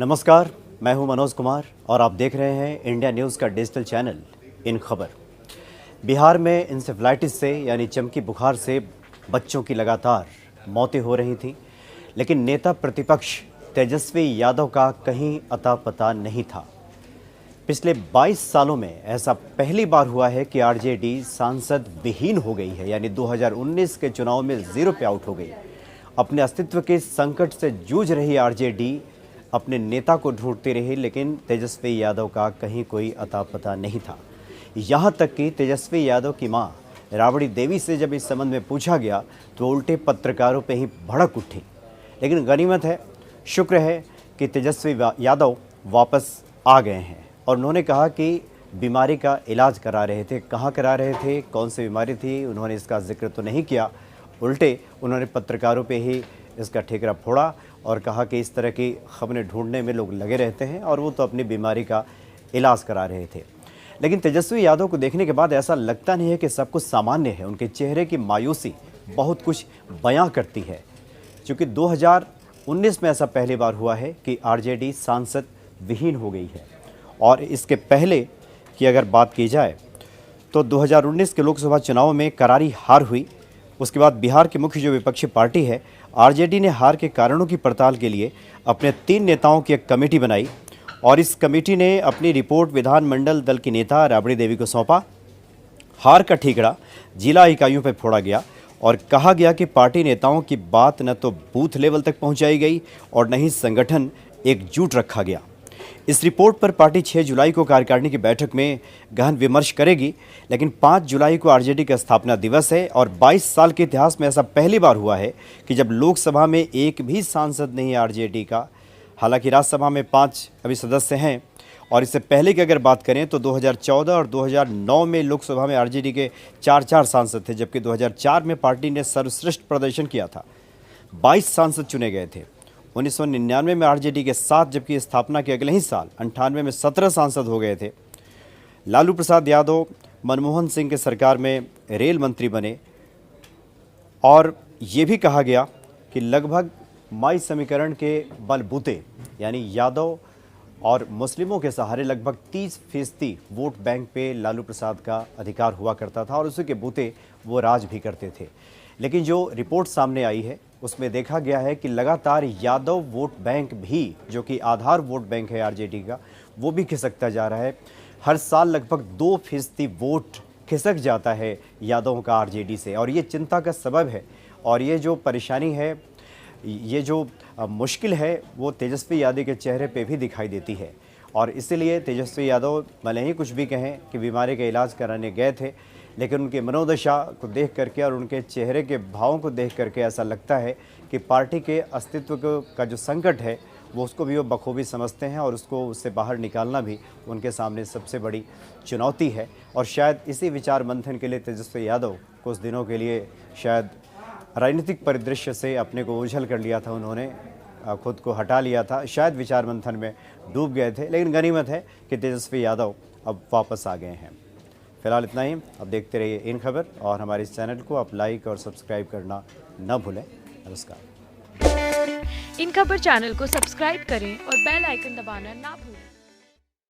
नमस्कार, मैं हूं मनोज कुमार और आप देख रहे हैं इंडिया न्यूज़ का डिजिटल चैनल इन खबर। बिहार में इंसेफ्लाइटिस से यानी चमकी बुखार से बच्चों की लगातार मौतें हो रही थीं, लेकिन नेता प्रतिपक्ष तेजस्वी यादव का कहीं अता पता नहीं था। पिछले 22 सालों में ऐसा पहली बार हुआ है कि आरजेडी सांसद विहीन हो गई है, यानी 2019 के चुनाव में जीरो पे आउट हो गई। अपने अस्तित्व के संकट से जूझ रही आरजेडी अपने नेता को ढूंढती रही, लेकिन तेजस्वी यादव का कहीं कोई अता पता नहीं था। यहाँ तक कि तेजस्वी यादव की मां राबड़ी देवी से जब इस संबंध में पूछा गया तो उल्टे पत्रकारों पे ही भड़क उठी। लेकिन गनीमत है, शुक्र है कि तेजस्वी यादव वापस आ गए हैं और उन्होंने कहा कि बीमारी का इलाज करा रहे थे। कहाँ करा रहे थे, कौन सी बीमारी थी, उन्होंने इसका जिक्र तो नहीं किया। उल्टे उन्होंने पत्रकारों पे ही इसका ठेकरा फोड़ा और कहा कि इस तरह की खबरें ढूंढने में लोग लगे रहते हैं और वो तो अपनी बीमारी का इलाज करा रहे थे। लेकिन तेजस्वी यादव को देखने के बाद ऐसा लगता नहीं है कि सब कुछ सामान्य है। उनके चेहरे की मायूसी बहुत कुछ बयां करती है, क्योंकि 2019 में ऐसा पहली बार हुआ है कि आरजेडी सांसद विहीन हो गई है। और इसके पहले की अगर बात की जाए तो 2019 के लोकसभा चुनाव में करारी हार हुई। उसके बाद बिहार की मुख्य जो विपक्षी पार्टी है आरजेडी ने हार के कारणों की पड़ताल के लिए अपने 3 नेताओं की एक कमेटी बनाई और इस कमेटी ने अपनी रिपोर्ट विधानमंडल दल की नेता राबड़ी देवी को सौंपा। हार का ठीकरा जिला इकाइयों पर फोड़ा गया और कहा गया कि पार्टी नेताओं की बात न तो बूथ लेवल तक पहुंचाई गई और न ही संगठन एकजुट रखा गया। इस रिपोर्ट पर पार्टी 6 जुलाई को कार्यकारिणी की बैठक में गहन विमर्श करेगी, लेकिन 5 जुलाई को आरजेडी का स्थापना दिवस है और 22 साल के इतिहास में ऐसा पहली बार हुआ है कि जब लोकसभा में एक भी सांसद नहीं है आरजेडी का। हालांकि राज्यसभा में 5 अभी सदस्य हैं और इससे पहले की अगर बात करें तो 2014 और 2009 में लोकसभा में आरजेडी के 4 सांसद थे, जबकि 2004 में पार्टी ने सर्वश्रेष्ठ प्रदर्शन किया था। 22 सांसद चुने गए थे। 1999 में आरजेडी के 7, जबकि स्थापना के अगले ही साल 98 में 17 सांसद हो गए थे। लालू प्रसाद यादव मनमोहन सिंह के सरकार में रेल मंत्री बने और ये भी कहा गया कि लगभग माई समीकरण के बलबूते यानी यादव और मुस्लिमों के सहारे लगभग 30% वोट बैंक पे लालू प्रसाद का अधिकार हुआ करता था और उसी के बूते वो राज भी करते थे। लेकिन जो रिपोर्ट सामने आई है उसमें देखा गया है कि लगातार यादव वोट बैंक भी, जो कि आधार वोट बैंक है आरजेडी का, वो भी खिसकता जा रहा है। हर साल लगभग 2% वोट खिसक जाता है यादवों का आरजेडी से और ये चिंता का सबब है। और ये जो परेशानी है, ये जो मुश्किल है, वो तेजस्वी यादव के चेहरे पे भी दिखाई देती है। और इसीलिए तेजस्वी यादव भले ही कुछ भी कहें कि बीमारी का इलाज कराने गए थे, लेकिन उनके मनोदशा को देख करके और उनके चेहरे के भावों को देख करके ऐसा लगता है कि पार्टी के अस्तित्व का जो संकट है वो उसको भी वो बखूबी समझते हैं और उससे बाहर निकालना भी उनके सामने सबसे बड़ी चुनौती है। और शायद इसी विचार मंथन के लिए तेजस्वी यादव कुछ दिनों के लिए शायद राजनीतिक परिदृश्य से अपने को ओझल कर लिया था, उन्होंने खुद को हटा लिया था, शायद विचार मंथन में डूब गए थे। लेकिन गनीमत है कि तेजस्वी यादव अब वापस आ गए हैं। फिलहाल इतना ही। अब देखते रहिए इन खबर और हमारे इस चैनल को आप लाइक और सब्सक्राइब करना न भूलें। नमस्कार। इन खबर चैनल को सब्सक्राइब करें और बेल आइकन दबाना ना भूलें।